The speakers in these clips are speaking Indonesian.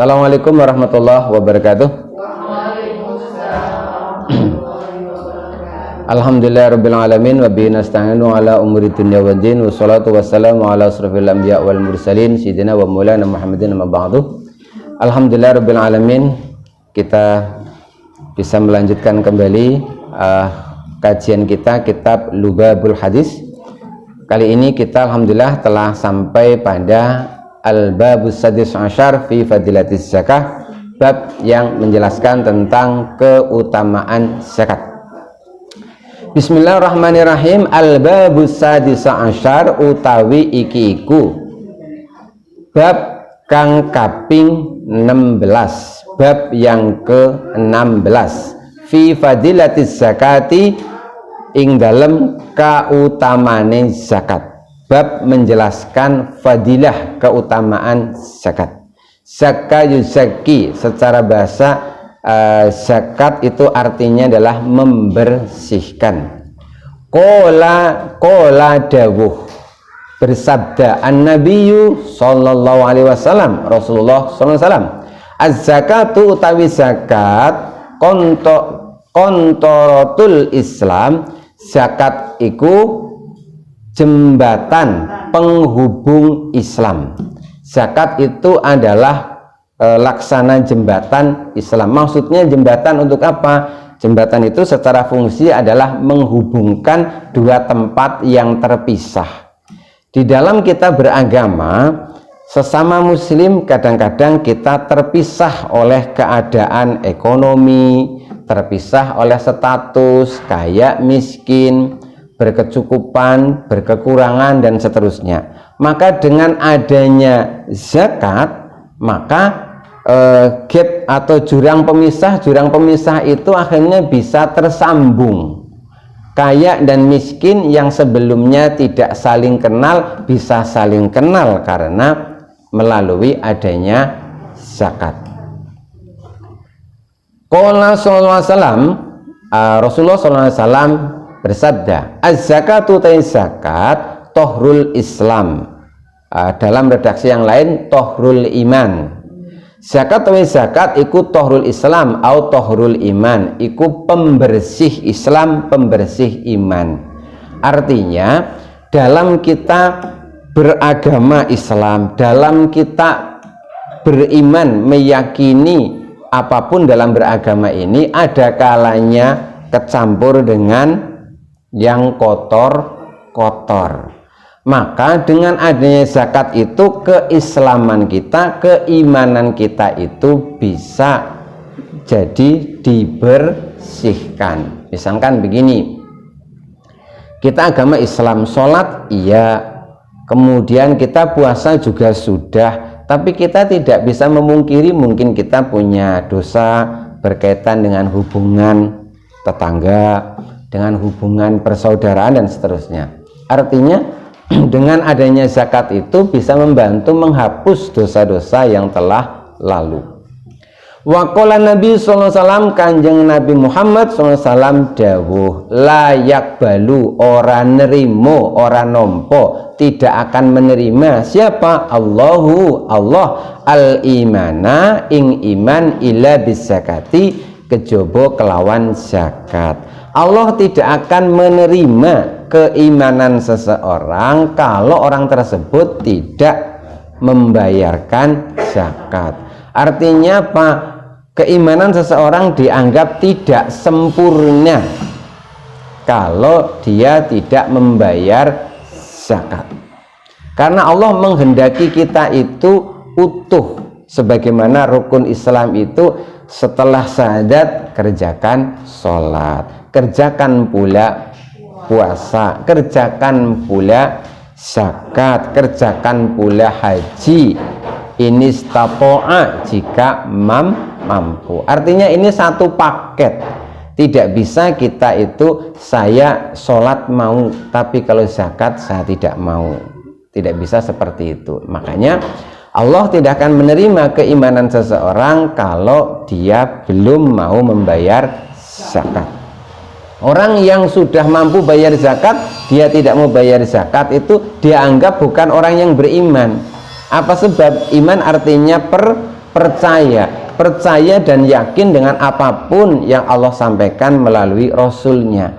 Assalamualaikum warahmatullahi wabarakatuh. Alhamdulillahirabbil alamin wa bihi nasta'inu ala umuri dunya waddin wassalatu wassalamu ala asrofil anbiya wal mursalin sayyidina wa maulana Muhammadin amma ba'du. Alhamdulillahirabbil alamin, kita bisa melanjutkan kembali kajian kita kitab Lubabul Hadis. Kali ini kita alhamdulillah telah sampai pada Al-Babus Sadis Asyar fi Fadilatis Zakah, bab yang menjelaskan tentang keutamaan zakat. Bismillahirrahmanirrahim. Al-Babus Sadis Asyar utawi iki iku bab kang kaping 16, bab yang ke-16 fi Fadilatis Zakati, ing dalem kautamane zakat. Bab menjelaskan fadilah keutamaan zakat. Zakah yuzaki, secara bahasa zakat itu artinya adalah membersihkan. Kola dawuh, bersabda an-nabiyyu sallallahu alaihi wasallam, Rasulullah sallallahu alaihi wasallam, az-zakatu utawi zakat kontorotul Islam. Zakat iku jembatan penghubung Islam. Zakat itu adalah laksana jembatan Islam. Maksudnya jembatan untuk apa? Jembatan itu secara fungsi adalah menghubungkan dua tempat yang terpisah. Di dalam kita beragama, sesama muslim kadang-kadang kita terpisah oleh keadaan ekonomi, terpisah oleh status, kaya miskin, berkecukupan, berkekurangan, dan seterusnya. Maka dengan adanya zakat, maka gap atau jurang pemisah itu akhirnya bisa tersambung. Kaya dan miskin yang sebelumnya tidak saling kenal bisa saling kenal karena melalui adanya zakat. Qala sallallahu alaihi wasallam, Rasulullah sallallahu alaihi wasallam bersabda, az-zakatu ta zakat tohrul Islam. Dalam redaksi yang lain tohrul iman. Zakat ta zakat iku tohrul Islam atau tohrul iman, iku pembersih Islam, pembersih iman. Artinya dalam kita beragama Islam, dalam kita beriman, meyakini apapun dalam beragama ini ada kalanya kecampur dengan yang kotor-kotor. Maka dengan adanya zakat itu keislaman kita, keimanan kita itu bisa jadi dibersihkan. Misalkan begini, kita agama Islam, sholat iya, kemudian kita puasa juga sudah, tapi kita tidak bisa memungkiri mungkin kita punya dosa berkaitan dengan hubungan tetangga, dengan hubungan persaudaraan, dan seterusnya. Artinya dengan adanya zakat itu bisa membantu menghapus dosa-dosa yang telah lalu. Wa qala Nabi sallallahu alaihi wasallam, Kanjeng Nabi Muhammad sallallahu alaihi wasallam dawuh, la yakbalu, ora nerimo, ora nompo, tidak akan menerima siapa? Allah al-imana ing iman ila bizakati, kejaba kelawan zakat. Allah tidak akan menerima keimanan seseorang kalau orang tersebut tidak membayarkan zakat. Artinya apa? Keimanan seseorang dianggap tidak sempurna kalau dia tidak membayar zakat. Karena Allah menghendaki kita itu utuh, sebagaimana rukun Islam itu setelah syahadat kerjakan sholat, kerjakan pula puasa, kerjakan pula zakat, kerjakan pula haji. Ini istata'a, jika mampu. Artinya ini satu paket. Tidak bisa kita itu saya sholat mau, tapi kalau zakat saya tidak mau. Tidak bisa seperti itu. Makanya Allah tidak akan menerima keimanan seseorang kalau dia belum mau membayar zakat. Orang yang sudah mampu bayar zakat, dia tidak mau bayar zakat, itu dianggap bukan orang yang beriman. Apa sebab? Iman artinya percaya dan yakin dengan apapun yang Allah sampaikan melalui Rasulnya.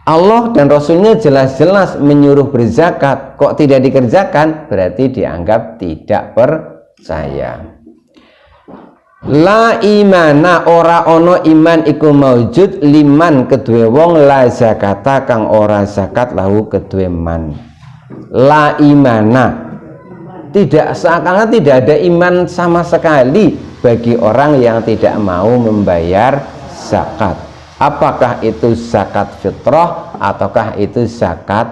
Allah dan Rasulnya jelas-jelas menyuruh berzakat, kok tidak dikerjakan, berarti dianggap tidak percaya. La imana ora ono iman iku maujud liman kedue wong la zakata kang ora zakat lahu kedue man. La imana, tidak, seakan-akan tidak ada iman sama sekali bagi orang yang tidak mau membayar zakat. Apakah itu zakat fitrah ataukah itu zakat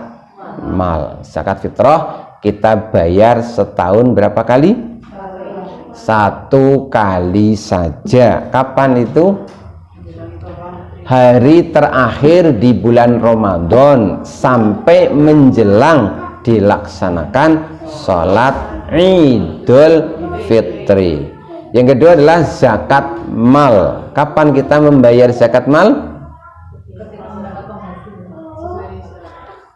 mal? Zakat fitrah kita bayar setahun berapa kali? 1 kali saja. Kapan itu? Hari terakhir di bulan Ramadan sampai menjelang dilaksanakan sholat Idul Fitri. Yang kedua adalah zakat mal. Kapan kita membayar zakat mal?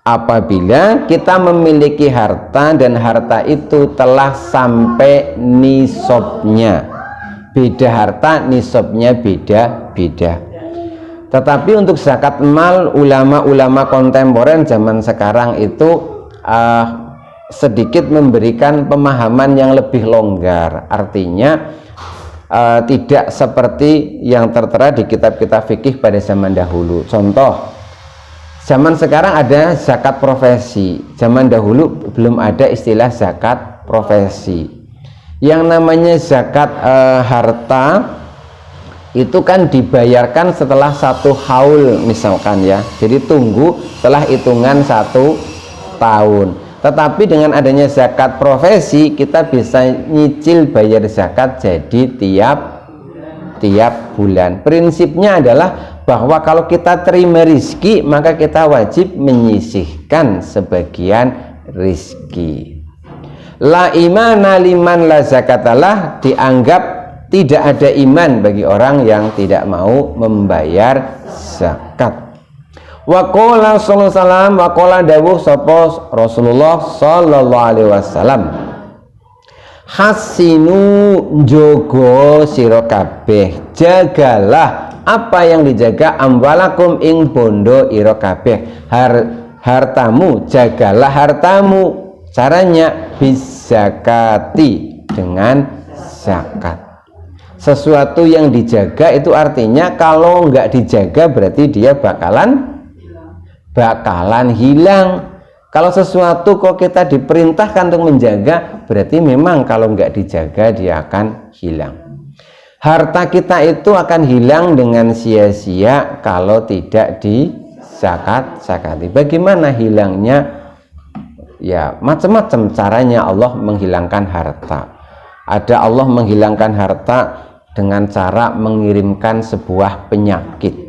Apabila kita memiliki harta dan harta itu telah sampai nisabnya. Beda harta, nisabnya beda-beda. Tetapi untuk zakat mal, ulama-ulama kontemporer zaman sekarang itu sedikit memberikan pemahaman yang lebih longgar. Artinya tidak seperti yang tertera di kitab-kitab fikih pada zaman dahulu. Contoh, zaman sekarang ada zakat profesi, zaman dahulu belum ada istilah zakat profesi. Yang namanya zakat harta itu kan dibayarkan setelah 1 haul misalkan ya, jadi tunggu setelah hitungan 1 tahun. Tetapi dengan adanya zakat profesi kita bisa nyicil bayar zakat jadi tiap bulan. Prinsipnya adalah bahwa kalau kita terima rizki maka kita wajib menyisihkan sebagian rizki. La imana liman la zakatalah, dianggap tidak ada iman bagi orang yang tidak mau membayar zakat. Wa qala sallallahu alaihi wasallam, wa qala dawuh sapa Rasulullah sallallahu alaihi wasallam, hasinu jogo sira kabeh, jagalah apa yang dijaga, amwalakum ing bondo ira kabeh, hartamu, jagalah hartamu. Caranya bizakati, dengan zakat. Sesuatu yang dijaga itu artinya kalau nggak dijaga berarti dia bakalan hilang. Kalau sesuatu kok kita diperintahkan untuk menjaga, berarti memang kalau nggak dijaga dia akan hilang. Harta kita itu akan hilang dengan sia-sia kalau tidak disakati. Bagaimana hilangnya? Ya macam-macam caranya Allah menghilangkan harta. Ada Allah menghilangkan harta dengan cara mengirimkan sebuah penyakit.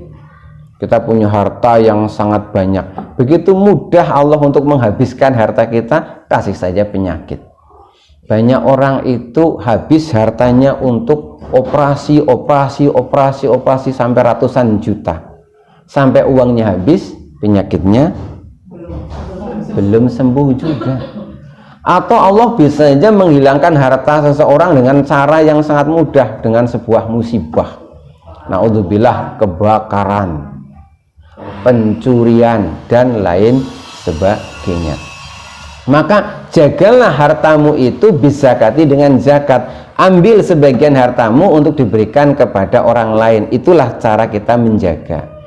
Kita punya harta yang sangat banyak, begitu mudah Allah untuk menghabiskan harta kita, kasih saja penyakit. Banyak orang itu habis hartanya untuk operasi sampai ratusan juta, sampai uangnya habis, penyakitnya belum sembuh juga. Atau Allah bisa saja menghilangkan harta seseorang dengan cara yang sangat mudah, dengan sebuah musibah. Naudzubillah, kebakaran, pencurian dan lain sebagainya. Maka jagalah hartamu itu bizakati, dengan zakat. Ambil sebagian hartamu untuk diberikan kepada orang lain. Itulah cara kita menjaga.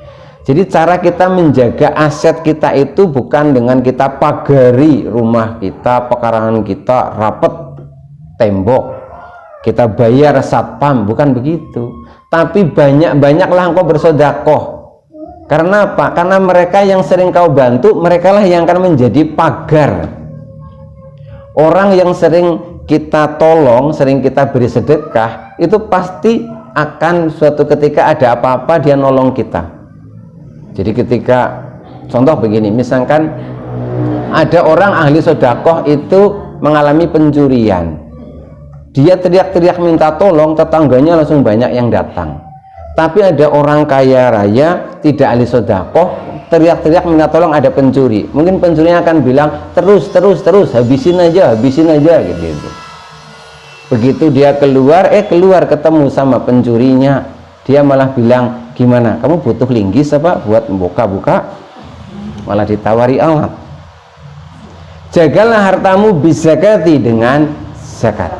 Jadi cara kita menjaga aset kita itu bukan dengan kita pagari rumah kita, pekarangan kita, rapet tembok, kita bayar satpam, bukan begitu. Tapi banyak-banyaklah engkau bersedekah. Karena apa? Karena mereka yang sering kau bantu, merekalah yang akan menjadi pagar. Orang yang sering kita tolong, sering kita beri sedekah, itu pasti akan suatu ketika ada apa-apa dia nolong kita. Jadi ketika, contoh begini, misalkan ada orang ahli sedekah itu mengalami pencurian, dia teriak-teriak minta tolong, tetangganya langsung banyak yang datang. Tapi ada orang kaya raya tidak ahli sedekah, teriak-teriak minta tolong, ada pencuri, mungkin pencurinya akan bilang terus habisin aja gitu. Begitu dia keluar ketemu sama pencurinya, dia malah bilang, gimana, kamu butuh linggis apa buat buka-buka? Malah ditawari alat. Jagalah hartamu bizakati, dengan zakat.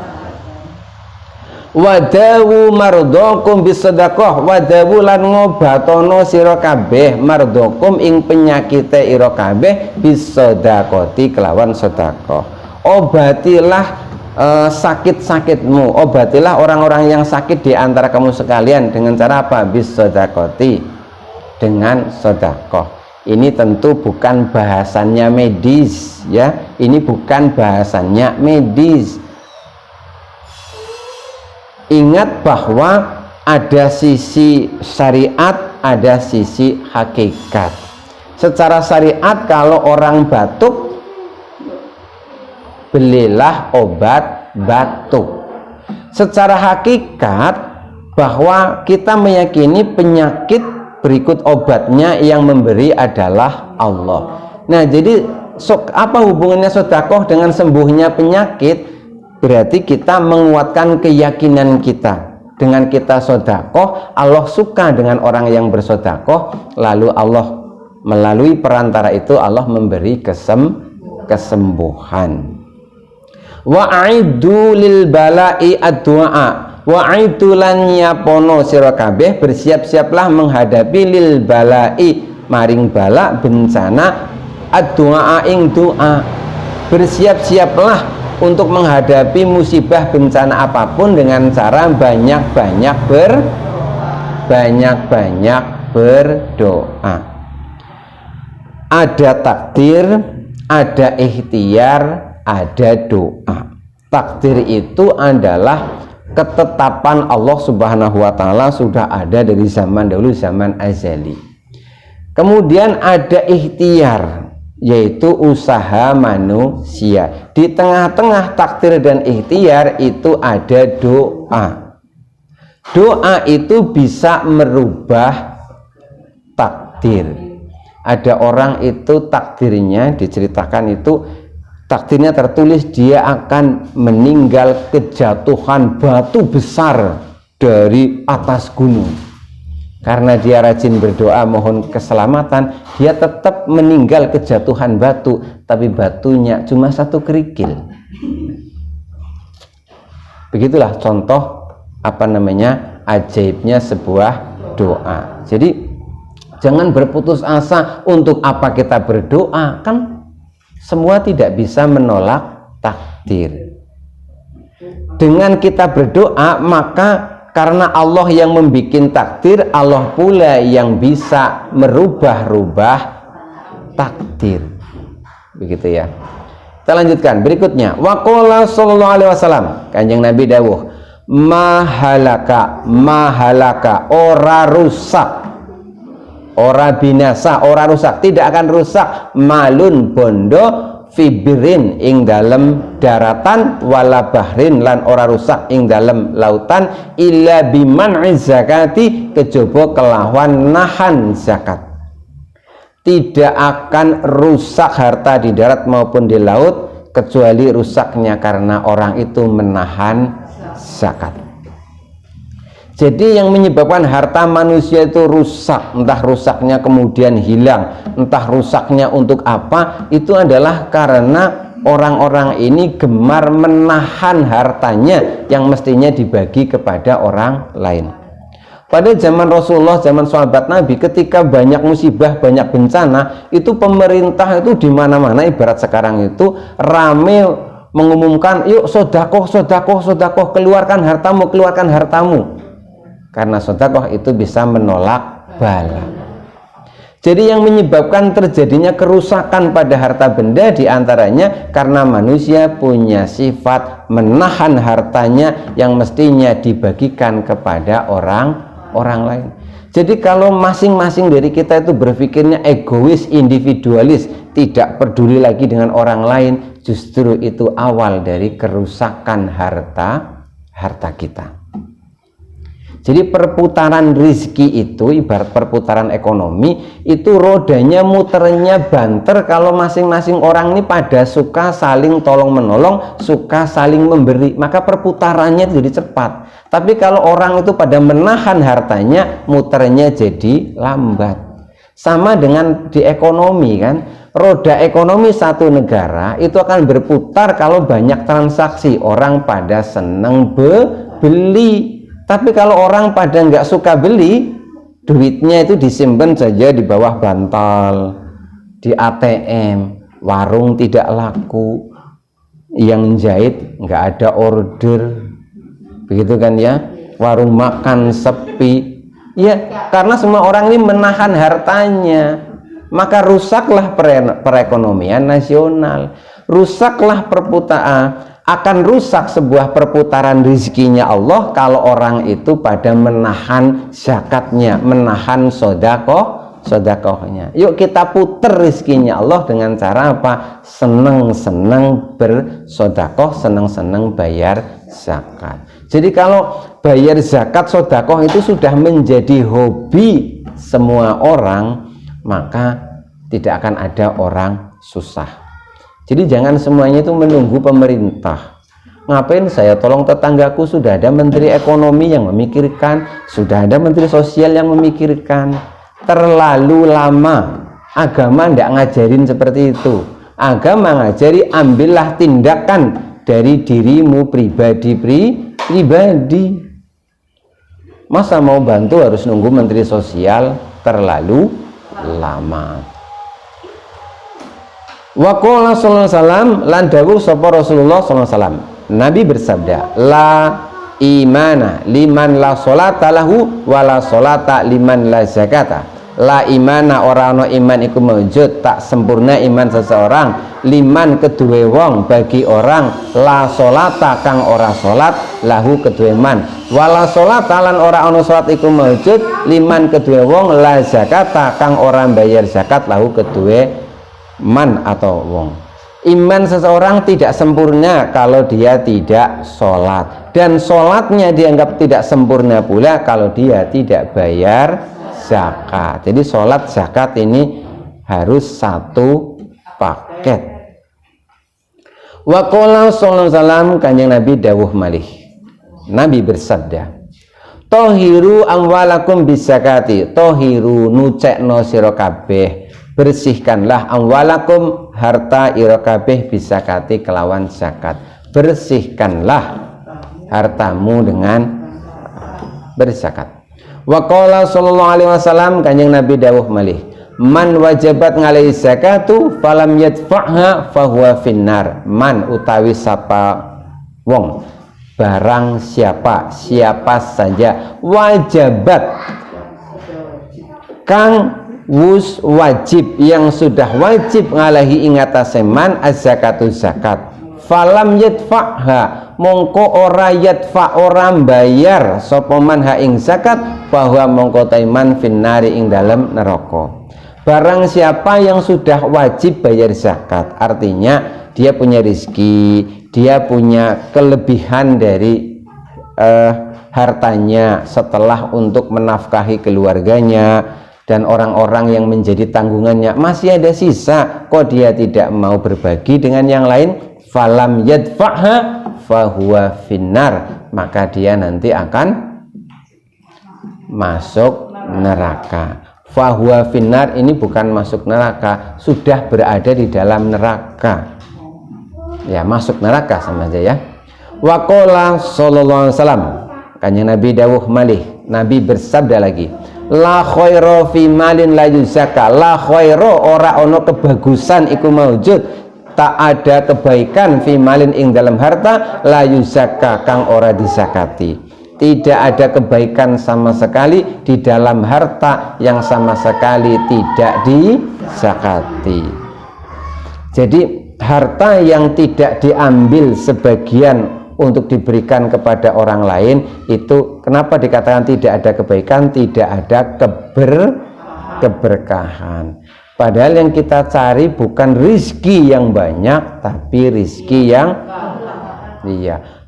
Wadawu mardokum bisedekah, wadawu lan ngobatono sira kabeh mardokum ing penyakite ira kabeh bisedekati kelawan sedekah. Obatilah sakit-sakitmu, obatilah orang-orang yang sakit di antara kamu sekalian dengan cara apa? Bisedekati, dengan sedekah. Ini tentu bukan bahasannya medis ya, ini bukan bahasannya medis. Ingat bahwa ada sisi syariat, ada sisi hakikat. Secara syariat, kalau orang batuk, belilah obat batuk. Secara hakikat, bahwa kita meyakini penyakit berikut obatnya yang memberi adalah Allah. Nah, jadi apa hubungannya sedekah dengan sembuhnya penyakit? Berarti kita menguatkan keyakinan kita. Dengan kita sedekah, Allah suka dengan orang yang bersedekah, lalu Allah melalui perantara itu Allah memberi kesembuhan. Wa'iddu lil bala'i ad-du'a, wa'iddu lan nyapono sira kabeh, bersiap-siaplah menghadapi lil bala'i maring bala bencana, ad-du'a ing doa. Bersiap-siaplah untuk menghadapi musibah bencana apapun dengan cara banyak-banyak berdoa. Ada takdir, ada ikhtiar, ada doa. Takdir itu adalah ketetapan Allah Subhanahu wa taala, sudah ada dari zaman dahulu, zaman azali. Kemudian ada ikhtiar, yaitu usaha manusia. Di tengah-tengah takdir dan ikhtiar itu ada doa. Doa itu bisa merubah takdir. Ada orang itu takdirnya diceritakan itu, takdirnya tertulis dia akan meninggal kejatuhan batu besar dari atas gunung. Karena dia rajin berdoa mohon keselamatan, dia tetap meninggal kejatuhan batu, tapi batunya cuma satu kerikil. Begitulah contoh ajaibnya sebuah doa. Jadi jangan berputus asa. Untuk apa kita berdoa? Kan semua tidak bisa menolak takdir. Dengan kita berdoa, maka karena Allah yang membuat takdir, Allah pula yang bisa merubah-rubah takdir. Begitu ya. Kita lanjutkan berikutnya. Waqala sallallahu alaihi wasallam, Kanjeng Nabi dawuh, mahalaka ora rusak, ora binasa, ora rusak, tidak akan rusak malun bondo fibirin ing dalem daratan, wala bahrin lan ora rusak ing dalem lautan, illa biman zakati, kejaba kelawan nahan zakat. Tidak akan rusak harta di darat maupun di laut kecuali rusaknya karena orang itu menahan zakat. Jadi yang menyebabkan harta manusia itu rusak, entah rusaknya kemudian hilang, entah rusaknya untuk apa, itu adalah karena orang-orang ini gemar menahan hartanya yang mestinya dibagi kepada orang lain. Pada zaman Rasulullah, zaman sahabat Nabi, ketika banyak musibah, banyak bencana, itu pemerintah itu di mana-mana, ibarat sekarang itu rame mengumumkan, yuk sedekah, sedekah, sedekah, keluarkan hartamu. Karena sedekah itu bisa menolak bala. Jadi yang menyebabkan terjadinya kerusakan pada harta benda diantaranya karena manusia punya sifat menahan hartanya yang mestinya dibagikan kepada orang lain. Jadi kalau masing-masing dari kita itu berpikirnya egois, individualis, tidak peduli lagi dengan orang lain, justru itu awal dari kerusakan harta kita. Jadi perputaran rizki itu ibarat perputaran ekonomi, itu rodanya muternya banter kalau masing-masing orang ini pada suka saling tolong menolong, suka saling memberi, maka perputarannya jadi cepat. Tapi kalau orang itu pada menahan hartanya, muternya jadi lambat. Sama dengan di ekonomi kan, roda ekonomi satu negara itu akan berputar kalau banyak transaksi, orang pada seneng beli. Tapi kalau orang pada nggak suka beli, duitnya itu disimpan saja di bawah bantal, di ATM, warung tidak laku, yang jahit nggak ada order, begitu kan ya, warung makan sepi, ya karena semua orang ini menahan hartanya, maka rusaklah perekonomian nasional, rusaklah perputaran. Akan rusak sebuah perputaran rizkinya Allah kalau orang itu pada menahan zakatnya, menahan sodakohnya. Yuk kita puter rizkinya Allah dengan cara apa? Seneng-seneng bersodakoh, seneng-seneng bayar zakat. Jadi kalau bayar zakat, sodakoh itu sudah menjadi hobi semua orang, maka tidak akan ada orang susah. Jadi jangan semuanya itu menunggu pemerintah. Ngapain saya tolong tetanggaku, sudah ada menteri ekonomi yang memikirkan, sudah ada menteri sosial yang memikirkan. Terlalu lama. Agama tidak ngajarin seperti itu. Agama ngajari ambillah tindakan dari dirimu pribadi. Masa mau bantu harus nunggu menteri sosial, terlalu lama. Wa qala sallallahu alaihi wasallam, lan dawuh sapa Rasulullah sallallahu alaihi wasallam, Nabi bersabda, la imana liman la sholata lahu wa la sholata liman la zakata. La imana ora ana iman iku mawujud, tak sempurna iman seseorang, liman kedue wong bagi orang, la sholata kang ora salat, lahu kedue man, wala sholata lan ora ana salat iku mawujud, liman kedue wong, la zakata kang ora bayar zakat, lahu kedue man atau wong. Iman seseorang tidak sempurna kalau dia tidak sholat, dan sholatnya dianggap tidak sempurna pula kalau dia tidak bayar zakat. Jadi sholat zakat ini harus satu paket. Wa qala sallallahu alaihi wasallam, kanjeng Nabi dawuh malih, Nabi bersabda, tohiru amwalakum bisakati, tohiru nucekno sira kabeh, bersihkanlah amwalakum harta ira kabeh bisakati kelawan zakat. Bersihkanlah hartamu dengan berzakat. Wa qala sallallahu alaihi wasallam, kanjeng Nabi dawuh malih, man wajabat ngalai zakatu falam yadfa'ha fahuwa finnar. Man utawi sapa wong, barang siapa saja wajabat kang wus wajib, yang sudah wajib ngalahi ingatase man az-zakatu zakat, falam yadfa'ha mongko ora yadfa ora bayar sapa man ha ing zakat, bahwa mongko taiman finnari ing dalam neraka. Barang siapa yang sudah wajib bayar zakat, artinya dia punya rezeki, dia punya kelebihan dari hartanya setelah untuk menafkahi keluarganya dan orang-orang yang menjadi tanggungannya, masih ada sisa, kok dia tidak mau berbagi dengan yang lain, falam yadfa'ha fahuwa finnar, maka dia nanti akan masuk neraka. Fahuwa finnar ini bukan masuk neraka, sudah berada di dalam neraka, ya masuk neraka sama aja ya. Wa qala sallallahu alaihi wasallam, kanjeng Nabi dawuh malih, Nabi bersabda lagi, la khaira fi malin la yuzaka, la khaira ora ono kebagusan iku maujud, tak ada kebaikan fi malin ing dalam harta la yuzaka kang ora disakati. Tidak ada kebaikan sama sekali di dalam harta yang sama sekali tidak disakati. Jadi harta yang tidak diambil sebagian untuk diberikan kepada orang lain, itu kenapa dikatakan tidak ada kebaikan, tidak ada keberkahan. Padahal yang kita cari bukan rizki yang banyak, tapi rizki yang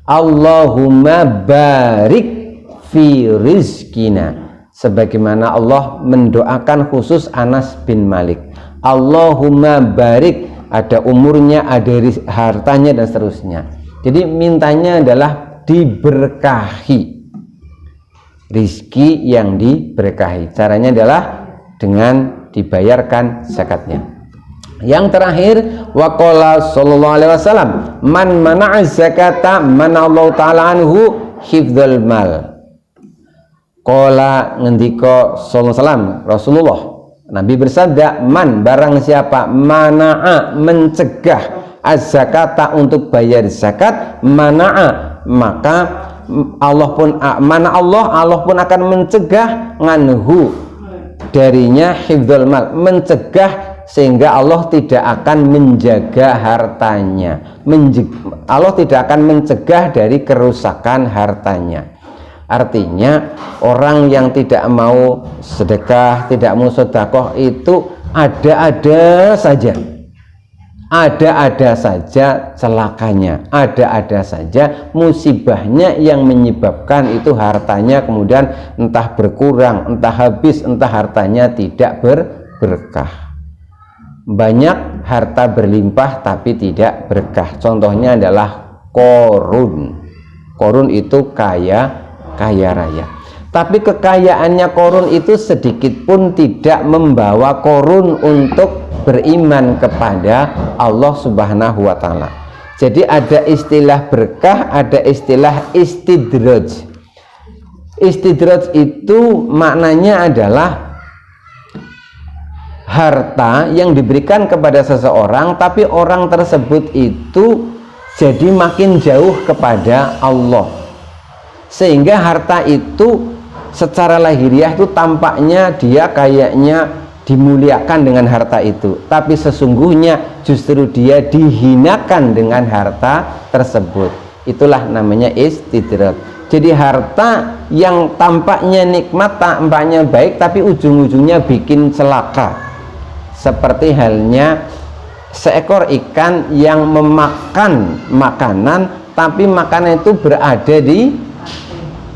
Allahumma barik fi rizkina, sebagaimana Allah mendoakan khusus Anas bin Malik, Allahumma barik, ada umurnya, ada hartanya dan seterusnya. Jadi mintanya adalah diberkahi, rizki yang diberkahi. Caranya adalah dengan dibayarkan zakatnya. Yang terakhir, waqala sallallahu alaihi wasallam, man mana'a zakata manallahu ta'ala anhu hifdzal mal. Qala ngendika sallallahu alaihi wasallam, Rasulullah Nabi bersabda, man barang siapa mana'a mencegah az-zakata untuk bayar zakat, mana'a maka Allah pun akan mencegah nganhu darinya hifdzul mal, mencegah sehingga Allah tidak akan menjaga hartanya, Allah tidak akan mencegah dari kerusakan hartanya. Artinya orang yang tidak mau sedekah, tidak mau sedekah itu ada-ada saja celakanya, ada-ada saja musibahnya yang menyebabkan itu hartanya kemudian entah berkurang, entah habis, entah hartanya tidak berkah. Banyak harta berlimpah tapi tidak berkah. Contohnya adalah Qorun. Qorun itu kaya raya. Tapi kekayaannya Qorun itu sedikit pun tidak membawa Qorun untuk beriman kepada Allah Subhanahu wa Ta'ala. Jadi ada istilah berkah, ada istilah istidraj. Istidraj itu maknanya adalah harta yang diberikan kepada seseorang, tapi orang tersebut itu jadi makin jauh kepada Allah, sehingga harta itu secara lahiriah itu tampaknya dia kayaknya dimuliakan dengan harta itu, tapi sesungguhnya justru dia dihinakan dengan harta tersebut. Itulah namanya istidraj. Jadi harta yang tampaknya nikmat, tampaknya baik, tapi ujung-ujungnya bikin celaka. Seperti halnya seekor ikan yang memakan makanan, tapi makanan itu berada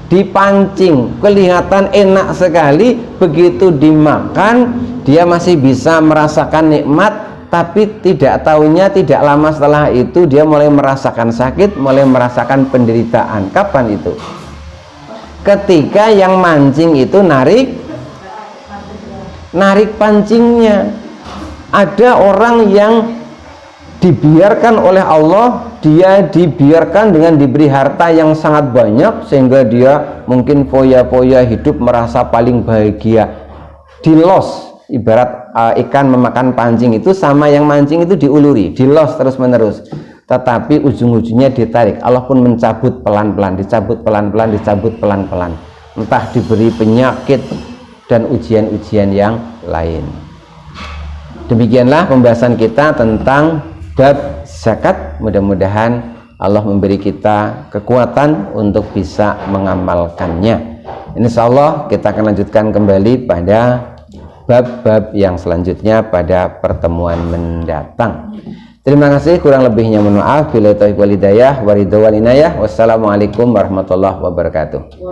dipancing, kelihatan enak sekali, begitu dimakan dia masih bisa merasakan nikmat, tapi tidak tahunya tidak lama setelah itu dia mulai merasakan sakit, mulai merasakan penderitaan. Kapan itu? Ketika yang mancing itu narik pancingnya. Ada orang yang dibiarkan oleh Allah, dia dibiarkan dengan diberi harta yang sangat banyak sehingga dia mungkin foya-foya hidup, merasa paling bahagia. Dilos, ibarat ikan memakan pancing itu sama yang mancing itu diuluri, dilos terus-menerus. Tetapi ujung-ujungnya ditarik. Allah pun mencabut pelan-pelan, dicabut pelan-pelan, dicabut pelan-pelan. Entah diberi penyakit dan ujian-ujian yang lain. Demikianlah pembahasan kita tentang bab zakat. Mudah-mudahan Allah memberi kita kekuatan untuk bisa mengamalkannya. Insyaallah kita akan lanjutkan kembali pada bab-bab yang selanjutnya pada pertemuan mendatang. Terima kasih, kurang lebihnya mohon maaf. Billahi taufiq wal hidayah, waridwan inayah. Wassalamualaikum warahmatullahi wabarakatuh.